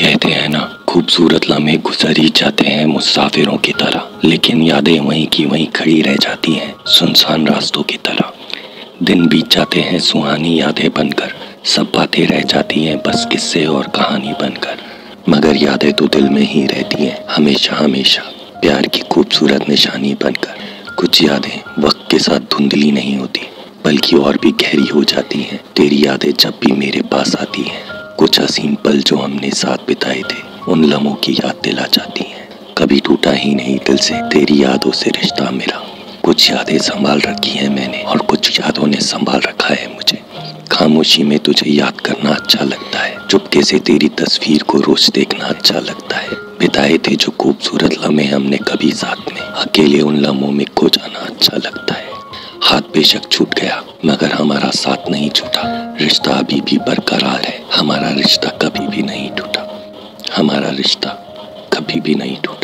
कहते हैं ना, खूबसूरत लम्हे गुजर ही जाते हैं मुसाफिरों की तरह, लेकिन यादें वहीं की वहीं खड़ी रह जाती हैं सुनसान रास्तों की तरह। दिन बीत जाते हैं सुहानी यादें बनकर, सब बातें रह जाती हैं बस किस्से और कहानी बनकर। मगर यादें तो दिल में ही रहती हैं हमेशा हमेशा, प्यार की खूबसूरत निशानी बनकर। कुछ यादें वक्त के साथ धुंधली नहीं होती, बल्कि और भी गहरी हो जाती हैं तेरी यादें जब भी मेरे पास आती हैं। कुछ हसीन पल जो हमने साथ बिताए थे, उन लम्हों की याद दिला जाती हैं। कभी टूटा ही नहीं दिल से तेरी यादों से रिश्ता मेरा। कुछ यादें संभाल रखी हैं मैंने और कुछ यादों ने संभाल रखा है मुझे। खामोशी में तुझे याद करना अच्छा लगता है, चुपके से तेरी तस्वीर को रोज देखना अच्छा लगता है। बिताए थे जो खूबसूरत लम्हे हमने कभी साथ में, अकेले उन लम्हों में खो जाना अच्छा लगता है। हाथ बेशक छूट गया मगर हमारा साथ नहीं छूटा, रिश्ता अभी भी बरकरार है, हमारा रिश्ता कभी भी नहीं टूटा, हमारा रिश्ता कभी भी नहीं टूटा।